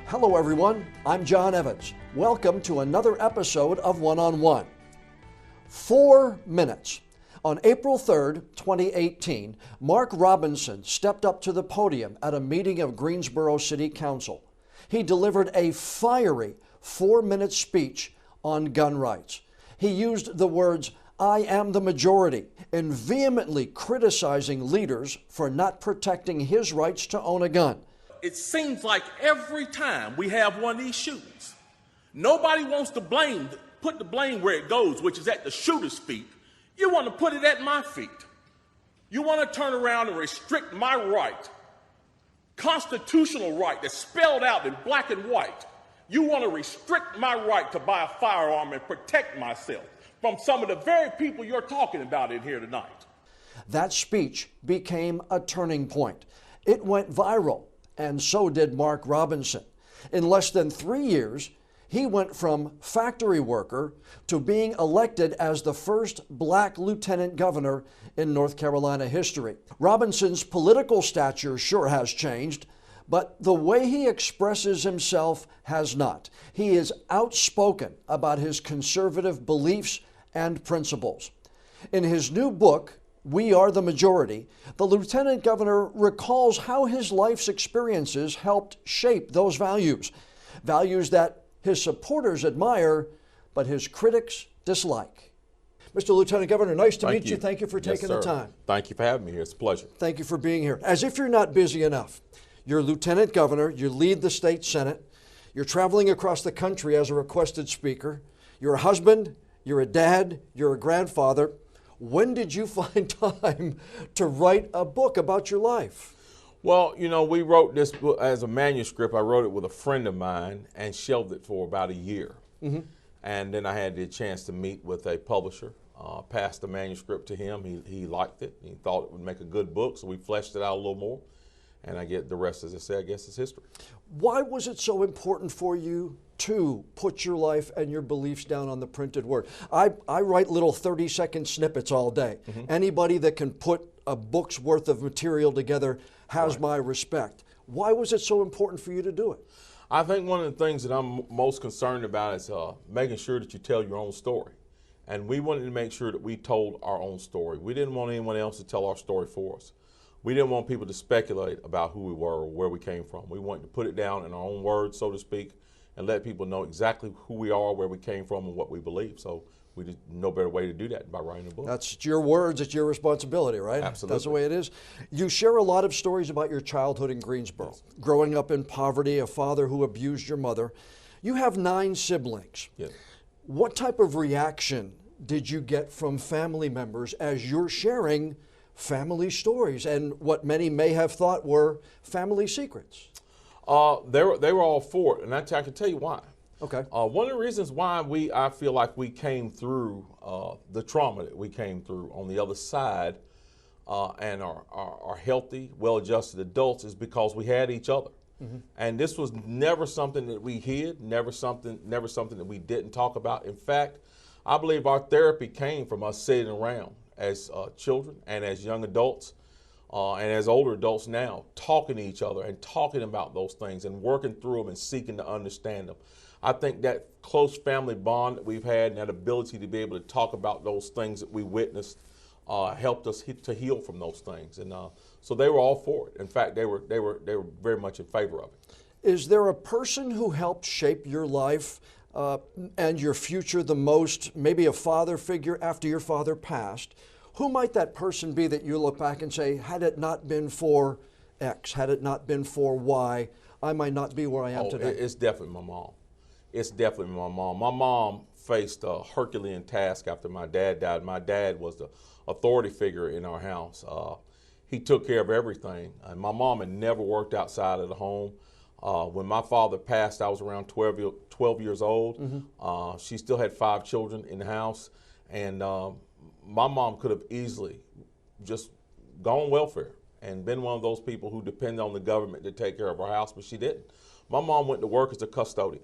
Hello everyone, I'm John Evans. Welcome to another episode of One on One. 4 minutes. On April 3rd, 2018, Mark Robinson stepped up to the podium at a meeting of Greensboro City Council. He delivered a fiery 4-minute speech on gun rights. He used the words, "I am the majority," in vehemently criticizing leaders for not protecting his rights to own a gun. It seems like every time we have one of these shootings, nobody wants to put the blame where it goes, which is at the shooter's feet. You want to put it at my feet. You want to turn around and restrict my right, constitutional right that's spelled out in black and white. You want to restrict my right to buy a firearm and protect myself from some of the very people you're talking about in here tonight. That speech became a turning point. It went viral, and so did Mark Robinson. In less than 3 years, he went from factory worker to being elected as the first black lieutenant governor in North Carolina history. Robinson's political stature sure has changed, but the way he expresses himself has not. He is outspoken about his conservative beliefs and principles. In his new book, We Are the Majority, the lieutenant governor recalls how his life's experiences helped shape those values. Values that his supporters admire, but his critics dislike. Mr. Lieutenant Governor, nice to meet you. Thank you for taking the time. Thank you for having me here. It's a pleasure. Thank you for being here. As if you're not busy enough, you're Lieutenant Governor, you lead the state Senate, you're traveling across the country as a requested speaker, you're a husband, you're a dad, you're a grandfather. When did you find time to write a book about your life? Well, you know, we wrote this book as a manuscript. I wrote it with a friend of mine and shelved it for about a year. Mm-hmm. And then I had the chance to meet with a publisher, passed the manuscript to him. He liked it. He thought it would make a good book, so we fleshed it out a little more. And I get the rest, as I say, I guess, is history. Why was it so important for you to put your life and your beliefs down on the printed word? I write little 30-second snippets all day. Mm-hmm. Anybody that can put a book's worth of material together has my respect. Why was it so important for you to do it? I think one of the things that I'm most concerned about is making sure that you tell your own story. And we wanted to make sure that we told our own story. We didn't want anyone else to tell our story for us. We didn't want people to speculate about who we were or where we came from. We wanted to put it down in our own words, so to speak, and let people know exactly who we are, where we came from, and what we believe. So we did no better way to do that than by writing a book. That's your words, it's your responsibility, right? Absolutely. That's the way it is. You share a lot of stories about your childhood in Greensboro, yes. Growing up in poverty, a father who abused your mother. You have 9 siblings. Yes. What type of reaction did you get from family members as you're sharing family stories and what many may have thought were family secrets? They were all for it, and I can tell you why. Okay. One of the reasons why I feel like we came through the trauma that we came through on the other side and are healthy, well-adjusted adults is because we had each other. Mm-hmm. And this was never something that we hid, never something that we didn't talk about. In fact, I believe our therapy came from us sitting around as children and as young adults and as older adults now, talking to each other and talking about those things and working through them and seeking to understand them. I think that close family bond that we've had and that ability to be able to talk about those things that we witnessed helped us to heal from those things. And so they were all for it. In fact, they were very much in favor of it. Is there a person who helped shape your life and your future the most, maybe a father figure after your father passed? Who might that person be that you look back and say, had it not been for X, had it not been for Y, I might not be where I am today? It's definitely my mom. It's definitely my mom. My mom faced a Herculean task after my dad died. My dad was the authority figure in our house. He took care of everything. And my mom had never worked outside of the home. When my father passed, I was around 12 years old. Mm-hmm. She still had 5 children in the house. And my mom could have easily just gone welfare and been one of those people who depend on the government to take care of our house, but she didn't. My mom went to work as a custodian.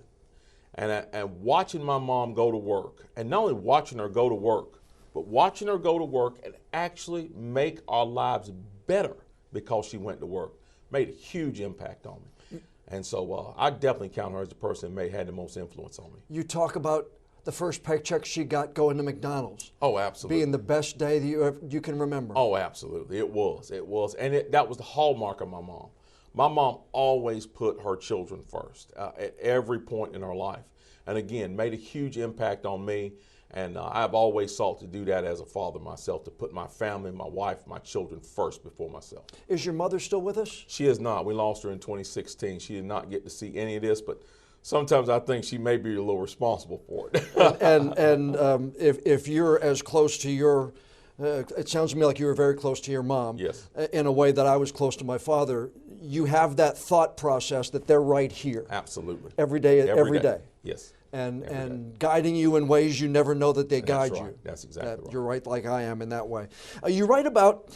And watching my mom go to work, and not only watching her go to work, but watching her go to work and actually make our lives better because she went to work, made a huge impact on me. And so I definitely count her as the person that may had the most influence on me. You talk about the first paycheck she got going to McDonald's. Oh, absolutely. Being the best day that you can remember. Oh, absolutely. It was. And that was the hallmark of my mom. My mom always put her children first at every point in her life. And again, made a huge impact on me. And I've always sought to do that as a father myself, to put my family, my wife, my children first before myself. Is your mother still with us? She is not. We lost her in 2016. She did not get to see any of this, but sometimes I think she may be a little responsible for it. If you're as close to your, it sounds to me like you were very close to your mom. Yes. In a way that I was close to my father. You have that thought process that they're right here. Absolutely. Every day. Yes. And guiding you in ways you never know that they guide That's right. you. That's exactly right. You're right, like I am in that way. You write about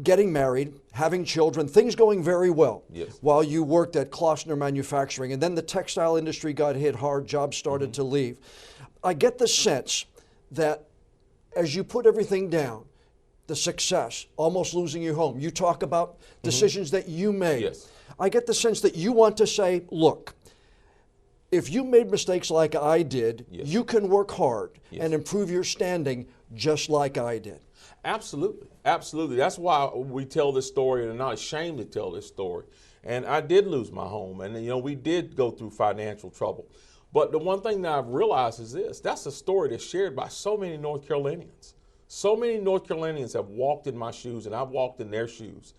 getting married, having children, things going very well. Yes. While you worked at Klossner Manufacturing, and then the textile industry got hit hard, jobs started to leave. I get the sense that as you put everything down, the success, almost losing your home, you talk about decisions that you made. Yes. I get the sense that you want to say, look, if you made mistakes like I did, Yes. you can work hard Yes. and improve your standing just like I did. Absolutely. Absolutely. That's why we tell this story and are not ashamed to tell this story. And I did lose my home, and we did go through financial trouble. But the one thing that I've realized is this: that's a story that's shared by so many North Carolinians. So many North Carolinians have walked in my shoes, and I've walked in their shoes.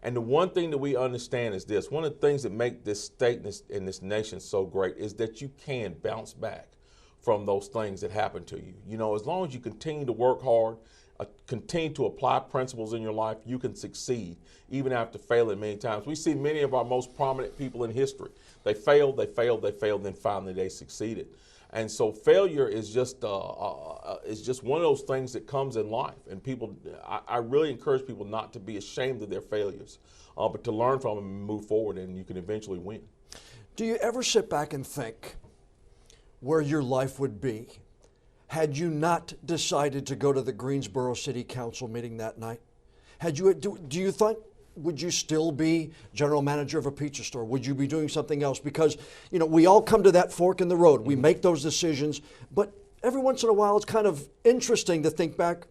And the one thing that we understand is this: one of the things that make this state and this nation so great is that you can bounce back from those things that happen to you. As long as you continue to work hard, continue to apply principles in your life, you can succeed, even after failing many times. We see many of our most prominent people in history. They failed, then finally they succeeded. And so failure is just one of those things that comes in life. And I really encourage people not to be ashamed of their failures, but to learn from them and move forward, and you can eventually win. Do you ever sit back and think where your life would be had you not decided to go to the Greensboro City Council meeting that night? Do you think, would you still be general manager of a pizza store? Would you be doing something else? Because, we all come to that fork in the road. We make those decisions, but every once in a while it's kind of interesting to think back,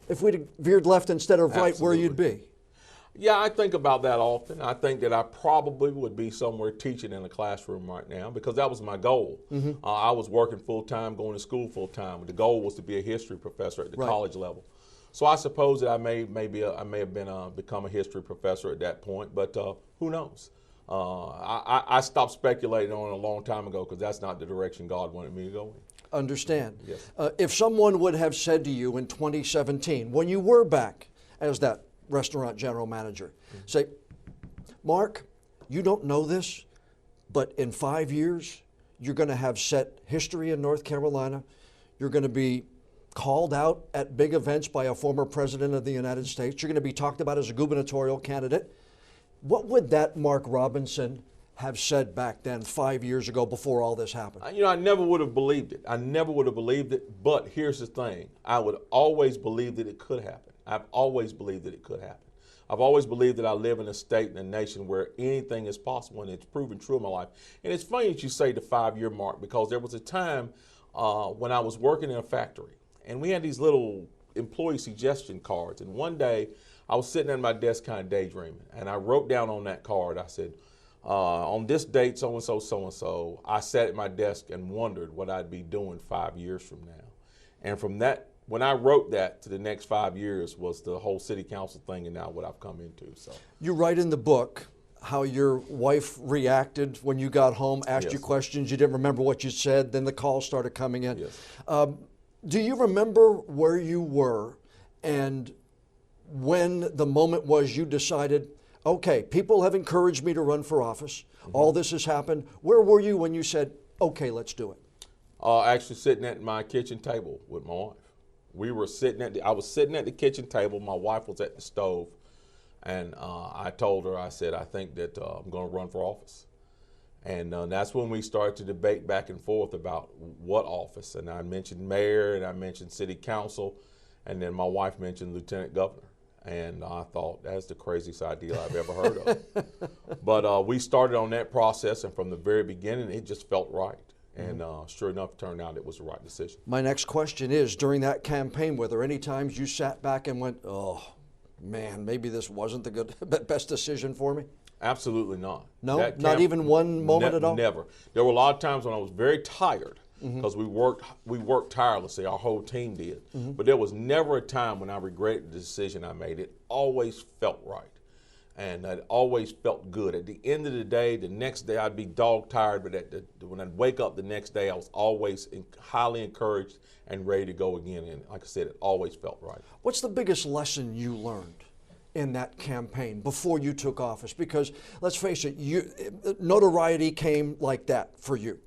if we'd veered left instead of right, where you'd be. Yeah, I think about that often. I think that I probably would be somewhere teaching in a classroom right now, because that was my goal. I was working full-time, going to school full-time. The goal was to be a history professor at the college level. So I suppose that I may have become a history professor at that point, but who knows? I stopped speculating on it a long time ago, because that's not the direction God wanted me to go in. Understand. Yes. If someone would have said to you in 2017, when you were back as that restaurant general manager, say, Mark, you don't know this, but in 5 years, you're going to have set history in North Carolina. You're going to be called out at big events by a former president of the United States. You're going to be talked about as a gubernatorial candidate. What would that Mark Robinson have said back then 5 years ago, before all this happened? I never would have believed it. I never would have believed it, but here's the thing. I would always believe that it could happen. I've always believed that it could happen. I've always believed that I live in a state and a nation where anything is possible, and it's proven true in my life. And it's funny that you say the 5-year mark, because there was a time when I was working in a factory, and we had these little employee suggestion cards. And one day I was sitting at my desk kind of daydreaming, and I wrote down on that card, I said, on this date, so-and-so, so-and-so, I sat at my desk and wondered what I'd be doing 5 years from now. And from that, when I wrote that, to the next 5 years was the whole city council thing, and now what I've come into. So you write in the book how your wife reacted when you got home, asked you questions, you didn't remember what you said, then the calls started coming in. Yes. Do you remember where you were and when the moment was you decided, okay, people have encouraged me to run for office, all this has happened. Where were you when you said, okay, let's do it? Actually sitting at my kitchen table with my wife. I was sitting at the kitchen table, my wife was at the stove, and I told her, I said, I think that I'm going to run for office. And that's when we started to debate back and forth about what office. And I mentioned mayor, and I mentioned city council, and then my wife mentioned lieutenant governor. And I thought, that's the craziest idea I've ever heard of. But we started on that process, and from the very beginning, it just felt right. And sure enough, it turned out it was the right decision. My next question is, during that campaign, were there any times you sat back and went, oh, man, maybe this wasn't the best decision for me? Absolutely not. No? Not even one moment at all? Never. There were a lot of times when I was very tired, because we worked tirelessly, our whole team did. But there was never a time when I regretted the decision I made. It always felt right. And it always felt good. At the end of the day, the next day I'd be dog tired, but when I'd wake up the next day, I was always highly encouraged and ready to go again. And like I said, it always felt right. What's the biggest lesson you learned in that campaign before you took office? Because let's face it, notoriety came like that for you.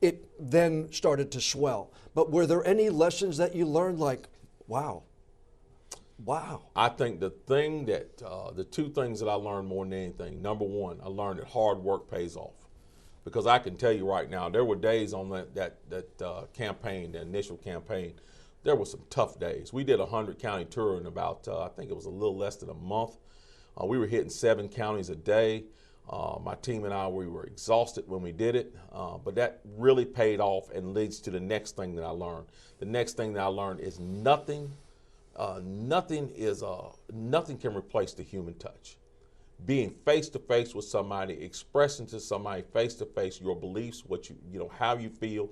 It then started to swell. But were there any lessons that you learned like, wow? I think the two things that I learned more than anything, number one, I learned that hard work pays off. Because I can tell you right now, there were days on that campaign, the initial campaign, there were some tough days. We did a 100-county tour in about, I think it was a little less than a month. We were hitting 7 counties a day. My team and I, we were exhausted when we did it, but that really paid off and leads to the next thing that I learned. The next thing that I learned is nothing can replace the human touch. Being face to face with somebody, expressing to somebody face to face your beliefs, what how you feel,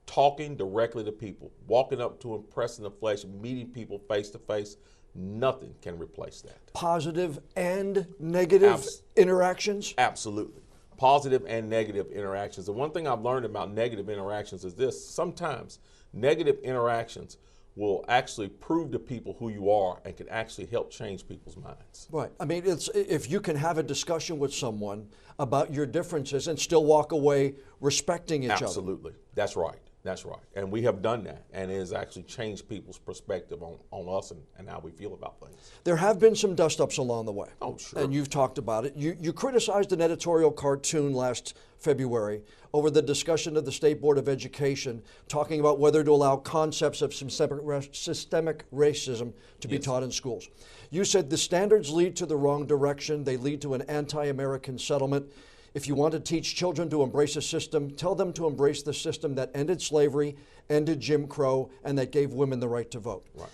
talking directly to people, walking up to them, pressing the flesh, meeting people face to face. Nothing can replace that. Positive and negative interactions? Absolutely. Positive and negative interactions. The one thing I've learned about negative interactions is this: sometimes negative interactions will actually prove to people who you are and can actually help change people's minds. Right. I mean, it's if you can have a discussion with someone about your differences and still walk away respecting each other. Absolutely. That's right. That's right. And we have done that, and it has actually changed people's perspective on us and how we feel about things. There have been some dust-ups along the way. Oh, sure. And you've talked about it. You criticized an editorial cartoon last February over the discussion of the State Board of Education, talking about whether to allow concepts of systemic racism to be taught in schools. You said the standards lead to the wrong direction. They lead to an anti-American settlement. If you want to teach children to embrace a system, tell them to embrace the system that ended slavery, ended Jim Crow, and that gave women the right to vote. Right.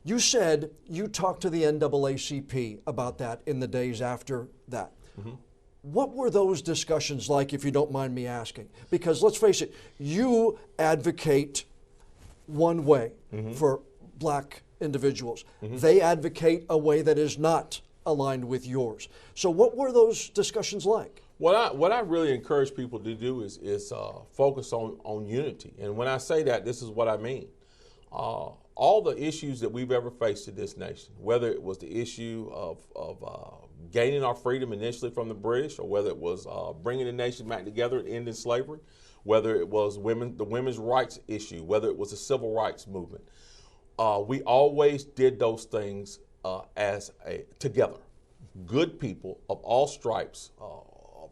You said you talked to the NAACP about that in the days after that. What were those discussions like, if you don't mind me asking? Because let's face it, you advocate one way for black individuals. They advocate a way that is not aligned with yours. So what were those discussions like? What I really encourage people to do is focus on unity. And when I say that, this is what I mean. All the issues that we've ever faced in this nation, whether it was the issue of gaining our freedom initially from the British, or whether it was bringing the nation back together and ending slavery, whether it was the women's rights issue, whether it was the civil rights movement, we always did those things together. Good people of all stripes,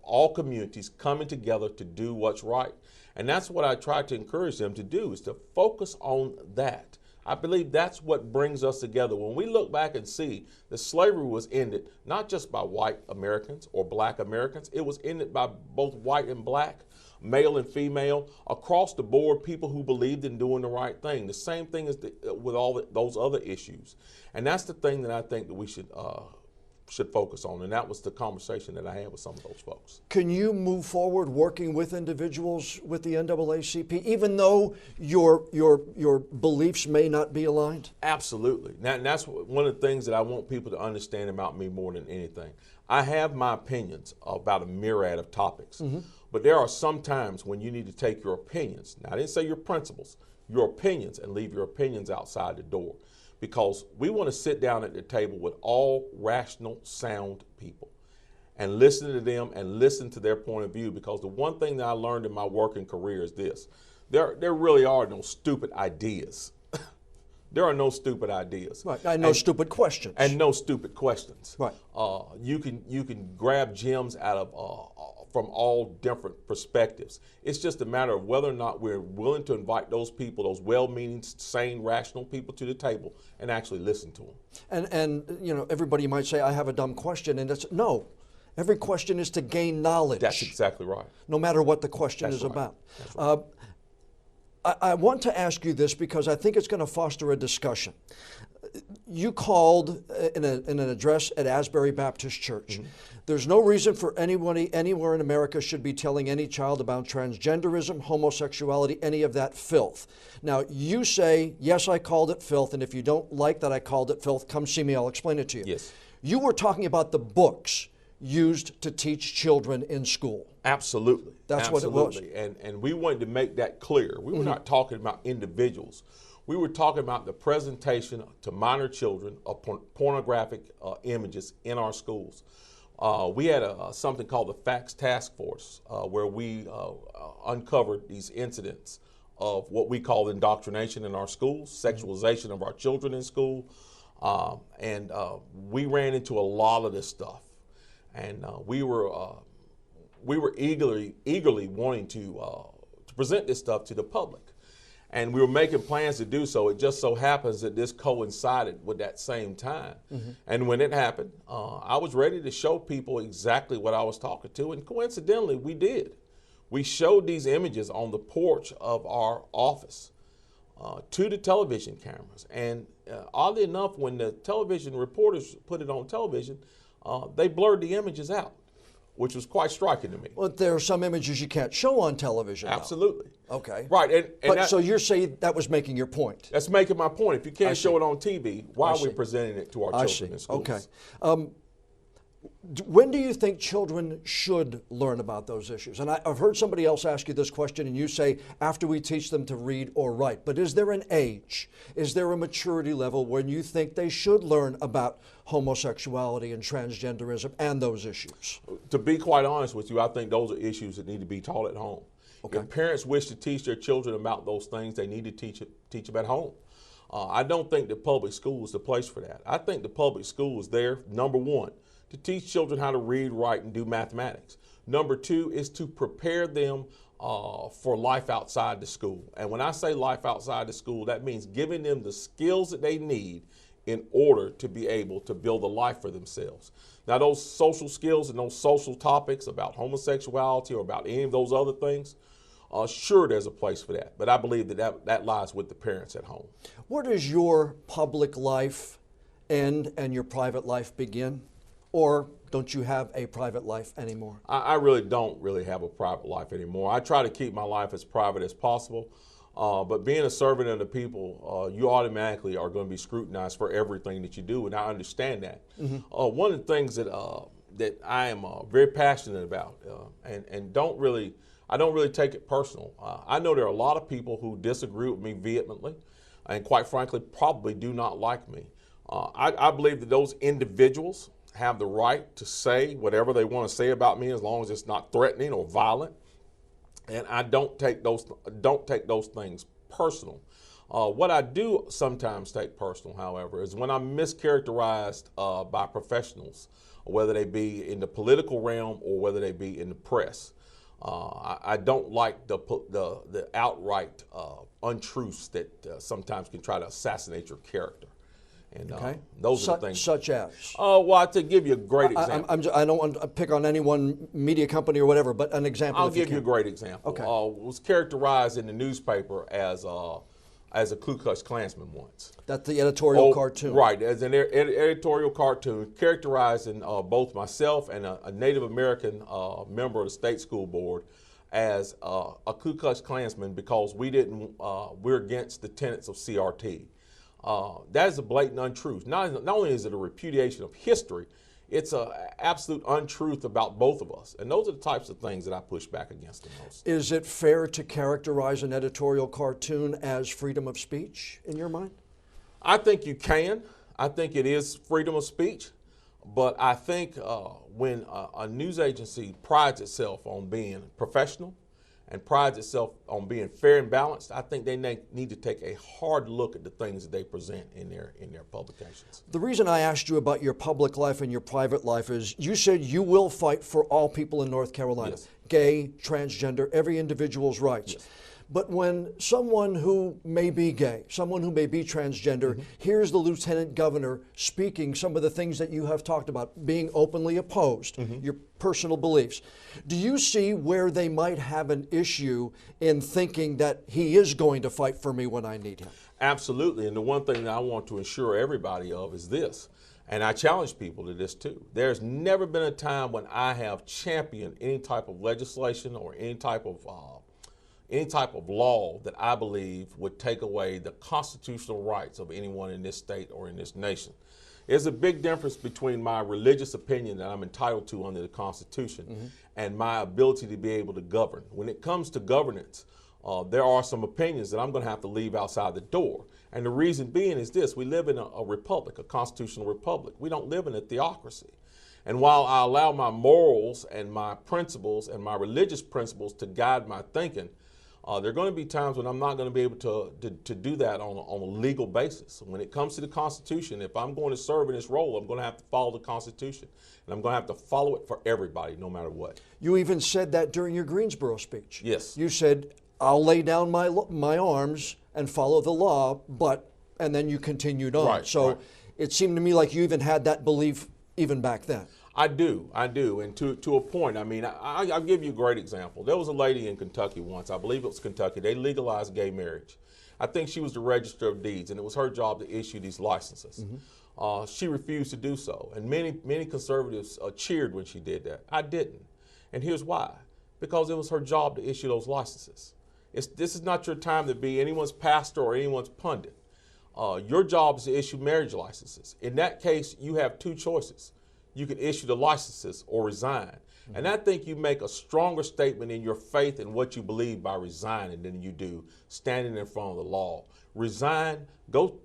all communities coming together to do what's right. And that's what I try to encourage them to do, is to focus on that. I believe that's what brings us together. When we look back and see that slavery was ended not just by white Americans or black Americans, it was ended by both white and black, male and female, across the board, people who believed in doing the right thing. The same thing is with all those other issues. And that's the thing that I think that we should focus on, and that was the conversation that I had with some of those folks. Can you move forward working with individuals with the NAACP, even though your beliefs may not be aligned? Absolutely. And that's one of the things that I want people to understand about me more than anything. I have my opinions about a myriad of topics, but there are some times when you need to take your opinions, now I didn't say your principles, your opinions, and leave your opinions outside the door. Because we want to sit down at the table with all rational, sound people and listen to them and listen to their point of view. Because the one thing that I learned in my working career is this: there really are no stupid ideas. There are no stupid ideas. Right. And no stupid questions. And no stupid questions. Right. You can grab gems out of from all different perspectives. It's just a matter of whether or not we're willing to invite those people, those well-meaning, sane, rational people to the table and actually listen to them. And you know, everybody might say, I have a dumb question, and it's no. Every question is to gain knowledge. That's exactly right. No matter what the question is about. That's right. I want to ask you this because I think it's going to foster a discussion. You called in an address at Asbury Baptist Church. Mm-hmm. There's no reason for anybody anywhere in America should be telling any child about transgenderism, homosexuality, any of that filth. Now, you say, yes, I called it filth, and if you don't like that I called it filth, come see me, I'll explain it to you. Yes. You were talking about the books used to teach children in school. Absolutely. That's Absolutely. what it was. And we wanted to make that clear. We were not talking about individuals. We were talking about the presentation to minor children of pornographic images in our schools. We had something called the Facts Task Force where we uncovered these incidents of what we call indoctrination in our schools, sexualization of our children in school, and we ran into a lot of this stuff. And we were eagerly wanting to present this stuff to the public. And we were making plans to do so. It just so happens that this coincided with that same time. Mm-hmm. And when it happened, I was ready to show people exactly what I was talking to. And coincidentally, we did. We showed these images on the porch of our office to the television cameras. And oddly enough, when the television reporters put it on television, they blurred the images out, which was quite striking to me. Well, there are some images you can't show on television. Absolutely. Though. Okay. Right. But so you're saying that was making your point. That's making my point. If you can't show it on TV, why are we presenting it to our children in schools? Okay. When do you think children should learn about those issues? And I've heard somebody else ask you this question, and you say after we teach them to read or write. But is there an age? Is there a maturity level when you think they should learn about homosexuality and transgenderism and those issues? To be quite honest with you, I think those are issues that need to be taught at home. Okay. If parents wish to teach their children about those things, they need to teach them at home. I don't think the public school is the place for that. I think the public school is there, number one, to teach children how to read, write, and do mathematics. Number two is to prepare them for life outside the school. And when I say life outside the school, that means giving them the skills that they need in order to be able to build a life for themselves. Now, those social skills and those social topics about homosexuality or about any of those other things, sure, there's a place for that. But I believe that lies with the parents at home. Where does your public life end and your private life begin? Or don't you have a private life anymore? I really don't have a private life anymore. I try to keep my life as private as possible. But being a servant of the people, you automatically are going to be scrutinized for everything that you do, and I understand that. Mm-hmm. One of the things that I am very passionate about, and I don't really take it personal. I know there are a lot of people who disagree with me vehemently, and quite frankly, probably do not like me. I believe that those individuals have the right to say whatever they want to say about me as long as it's not threatening or violent. And I don't take those things personal. What I do sometimes take personal, however, is when I'm mischaracterized by professionals, whether they be in the political realm or whether they be in the press. I don't like the outright untruths that sometimes can try to assassinate your character. And those are the things. Such as? Well, to give you a great example. I don't want to pick on any one media company or whatever, but an example. I'll give you a great example. Okay. Was characterized in the newspaper as a Ku Klux Klansman once. That's the editorial cartoon. Right, as an editorial cartoon characterizing both myself and a Native American member of the state school board as a Ku Klux Klansman because we're against the tenets of CRT. That is a blatant untruth. Not only is it a repudiation of history, it's an absolute untruth about both of us. And those are the types of things that I push back against the most. Is it fair to characterize an editorial cartoon as freedom of speech in your mind? I think you can. I think it is freedom of speech. But I think when a news agency prides itself on being professional and prides itself on being fair and balanced, I think they need to take a hard look at the things that they present in their publications. The reason I asked you about your public life and your private life is you said you will fight for all people in North Carolina, Yes. gay, transgender, every individual's rights. Yes. But when someone who may be gay, someone who may be transgender, hears the lieutenant governor speaking some of the things that you have talked about, being openly opposed, your personal beliefs, do you see where they might have an issue in thinking that he is going to fight for me when I need him? Absolutely, and the one thing that I want to assure everybody of is this, and I challenge people to this too. There's never been a time when I have championed any type of legislation or any type of law that I believe would take away the constitutional rights of anyone in this state or in this nation. There's a big difference between my religious opinion that I'm entitled to under the Constitution and my ability to be able to govern. When it comes to governance, there are some opinions that I'm going to have to leave outside the door. And the reason being is this: we live in a republic, a constitutional republic. We don't live in a theocracy. And while I allow my morals and my principles and my religious principles to guide my thinking, there are going to be times when I'm not going to be able to do that on a legal basis. When it comes to the Constitution, if I'm going to serve in this role, I'm going to have to follow the Constitution. And I'm going to have to follow it for everybody, no matter what. You even said that during your Greensboro speech. Yes. You said, I'll lay down my arms and follow the law, and then you continued on. Right, so right. It seemed to me like you even had that belief even back then. I do, and to a point. I mean, I'll give you a great example. There was a lady in Kentucky once, I believe it was Kentucky, they legalized gay marriage. I think she was the Register of Deeds, and it was her job to issue these licenses. She refused to do so, and many conservatives cheered when she did that. I didn't, and here's why. Because it was her job to issue those licenses. This is not your time to be anyone's pastor or anyone's pundit. Your job is to issue marriage licenses. In that case, you have two choices. You can issue the licenses or resign. And I think you make a stronger statement in your faith and what you believe by resigning than you do standing in front of the law. Resign, go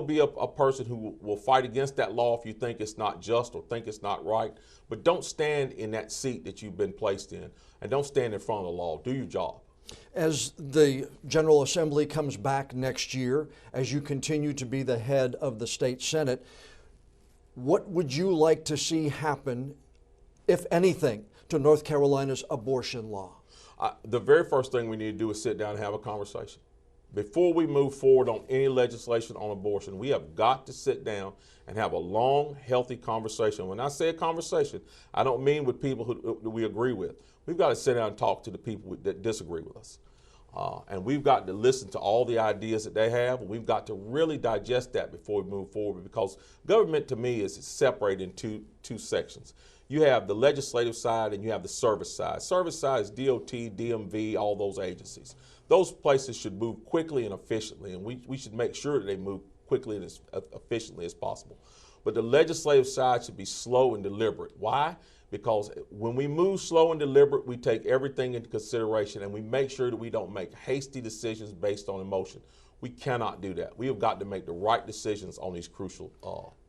be a person who will fight against that law if you think it's not just or think it's not right. But don't stand in that seat that you've been placed in, and don't stand in front of the law. Do your job. As the General Assembly comes back next year, as you continue to be the head of the state Senate, what would you like to see happen, if anything, to North Carolina's abortion law? The very first thing we need to do is sit down and have a conversation. Before we move forward on any legislation on abortion, we have got to sit down and have a long, healthy conversation. When I say a conversation, I don't mean with people who we agree with. We've got to sit down and talk to the people that disagree with us. And we've got to listen to all the ideas that they have. We've got to really digest that before we move forward, because government to me is separated in two sections. You have the legislative side and you have the service side. Service side is DOT, DMV, all those agencies. Those places should move quickly and efficiently, and we should make sure that they move quickly and as efficiently as possible. But the legislative side should be slow and deliberate. Why? Because when we move slow and deliberate, we take everything into consideration and we make sure that we don't make hasty decisions based on emotion. We cannot do that. We have got to make the right decisions on these crucial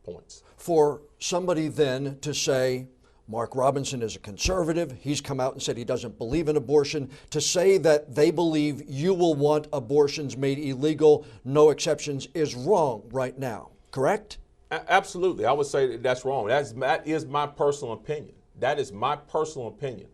points. For somebody then to say, Mark Robinson is a conservative, he's come out and said he doesn't believe in abortion, to say that they believe you will want abortions made illegal, no exceptions, is wrong right now, correct? Absolutely. I would say that's wrong. That is my personal opinion. That is my personal opinion.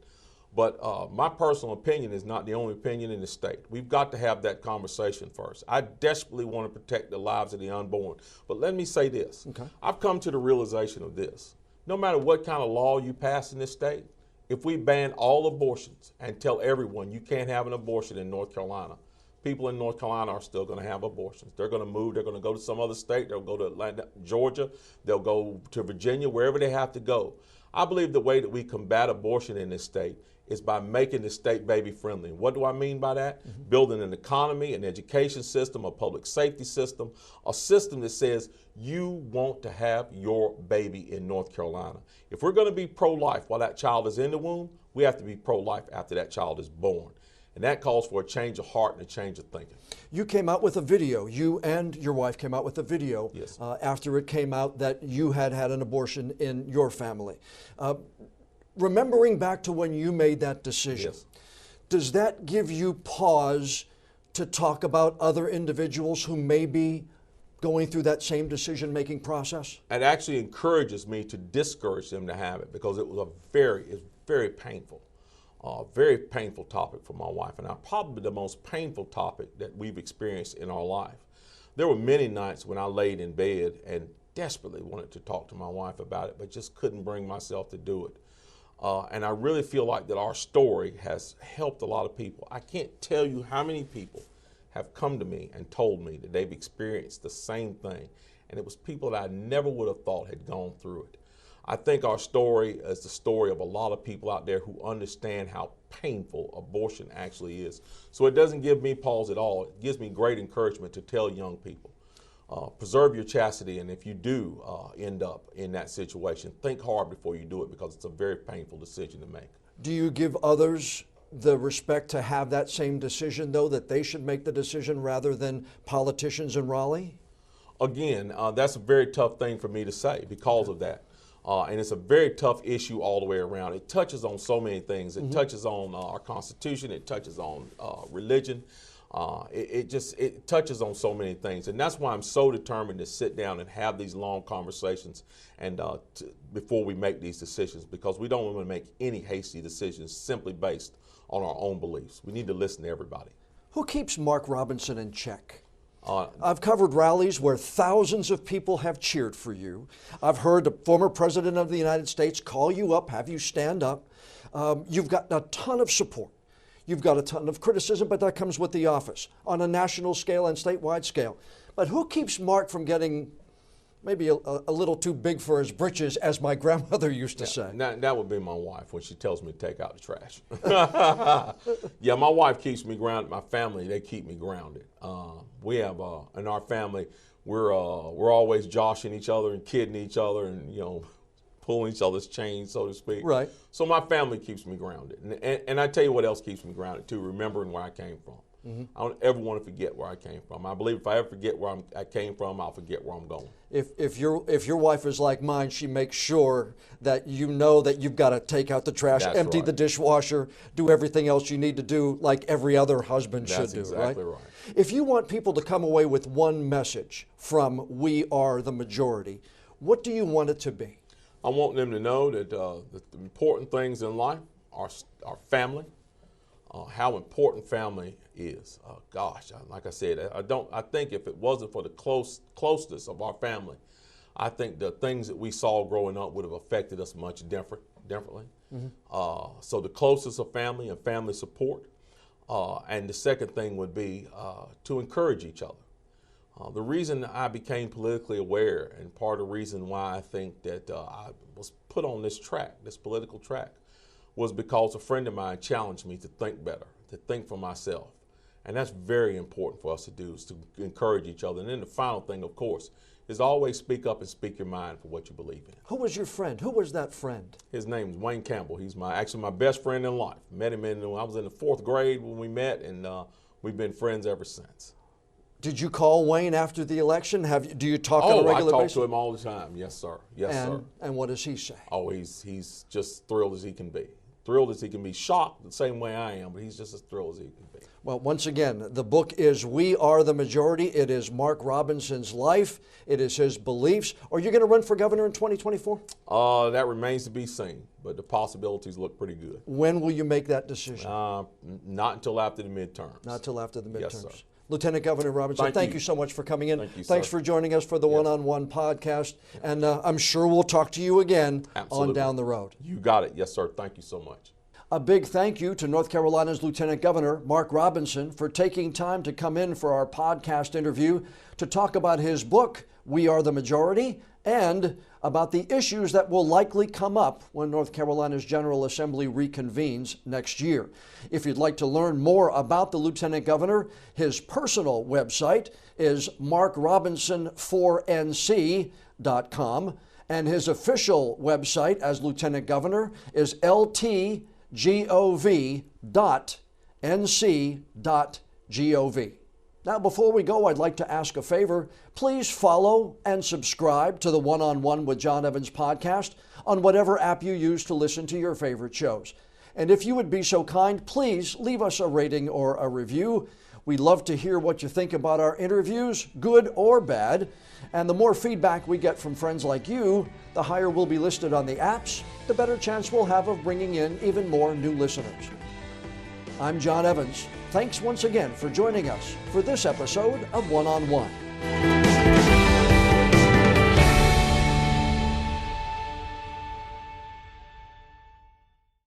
But my personal opinion is not the only opinion in the state. We've got to have that conversation first. I desperately want to protect the lives of the unborn. But let me say this. Okay. I've come to the realization of this. No matter what kind of law you pass in this state, if we ban all abortions and tell everyone you can't have an abortion in North Carolina, people in North Carolina are still going to have abortions. They're going to move. They're going to go to some other state. They'll go to Atlanta, Georgia. They'll go to Virginia, wherever they have to go. I believe the way that we combat abortion in this state is by making the state baby friendly. What do I mean by that? Building an economy, an education system, a public safety system, a system that says you want to have your baby in North Carolina. If we're going to be pro-life while that child is in the womb, we have to be pro-life after that child is born. And that calls for a change of heart and a change of thinking. You came out with a video. You and your wife came out with a video. Yes. After it came out that you had had an abortion in your family. Remembering back to when you made that decision, yes. Does that give you pause to talk about other individuals who may be going through that same decision-making process? It actually encourages me to discourage them to have it, because it's very painful. Very painful topic for my wife, and probably the most painful topic that we've experienced in our life. There were many nights when I laid in bed and desperately wanted to talk to my wife about it, but just couldn't bring myself to do it. And I really feel like that our story has helped a lot of people. I can't tell you how many people have come to me and told me that they've experienced the same thing, and it was people that I never would have thought had gone through it. I think our story is the story of a lot of people out there who understand how painful abortion actually is. So it doesn't give me pause at all. It gives me great encouragement to tell young people, preserve your chastity, and if you do end up in that situation, think hard before you do it, because it's a very painful decision to make. Do you give others the respect to have that same decision, though, that they should make the decision rather than politicians in Raleigh? Again, that's a very tough thing for me to say because of that. And it's a very tough issue all the way around. It touches on so many things. It touches on our Constitution. It touches on religion. It touches on so many things. And that's why I'm so determined to sit down and have these long conversations and before we make these decisions, because we don't want to make any hasty decisions simply based on our own beliefs. We need to listen to everybody. Who keeps Mark Robinson in check? I've covered rallies where thousands of people have cheered for you. I've heard the former president of the United States call you up, have you stand up. You've got a ton of support. You've got a ton of criticism, but that comes with the office on a national scale and statewide scale. But who keeps Mark from getting maybe a little too big for his britches, as my grandmother used to say? That would be my wife when she tells me to take out the trash. Yeah, my wife keeps me grounded. My family, they keep me grounded. We have, in our family, we're always joshing each other and kidding each other and, pulling each other's chains, so to speak. Right. So my family keeps me grounded. And I tell you what else keeps me grounded, too, remembering where I came from. I don't ever want to forget where I came from. I believe if I ever forget where I came from, I'll forget where I'm going. If your wife is like mine, she makes sure that you know that you've got to take out the trash, That's empty right. the dishwasher, do everything else you need to do like every other husband should do. That's exactly right. If you want people to come away with one message from We Are the Majority, what do you want it to be? I want them to know that the important things in life are family, how important family is. Gosh, like I said, I think if it wasn't for the closeness of our family, I think the things that we saw growing up would have affected us much differently. So the closest of family and family support. And the second thing would be to encourage each other. The reason I became politically aware, and part of the reason why I think that I was put on this track, this political track, was because a friend of mine challenged me to think better, to think for myself. And that's very important for us to do, is to encourage each other. And then the final thing, of course, is always speak up and speak your mind for what you believe in. Who was your friend? Who was that friend? His name is Wayne Campbell. He's actually my best friend in life. Met him I was in the 4th grade when we met, and we've been friends ever since. Did you call Wayne after the election? Do you talk on a regular basis? I talk to him all the time. Yes, sir. Yes, sir. And what does he say? Oh, he's just thrilled as he can be. Thrilled as he can be. Shocked the same way I am, but he's just as thrilled as he can be. Well, once again, the book is We Are the Majority. It is Mark Robinson's life. It is his beliefs. Are you going to run for governor in 2024? That remains to be seen, but the possibilities look pretty good. When will you make that decision? Not until after the midterms. Not until after the midterms. Yes, sir. Lieutenant Governor Robinson, thank you so much for coming in. Thank you, Thanks sir. for joining us for the One-on-One podcast. And I'm sure we'll talk to you again on down the road. You got it. Yes, sir. Thank you so much. A big thank you to North Carolina's Lieutenant Governor Mark Robinson for taking time to come in for our podcast interview to talk about his book, We Are the Majority, and about the issues that will likely come up when North Carolina's General Assembly reconvenes next year. If you'd like to learn more about the Lieutenant Governor, his personal website is markrobinson4nc.com, and his official website as Lieutenant Governor is ltgov.nc.gov. Now, before we go, I'd like to ask a favor. Please follow and subscribe to the One-on-One with John Evans podcast on whatever app you use to listen to your favorite shows. And if you would be so kind, please leave us a rating or a review. We love to hear what you think about our interviews, good or bad. And the more feedback we get from friends like you, the higher we'll be listed on the apps, the better chance we'll have of bringing in even more new listeners. I'm John Evans. Thanks once again for joining us for this episode of One on One.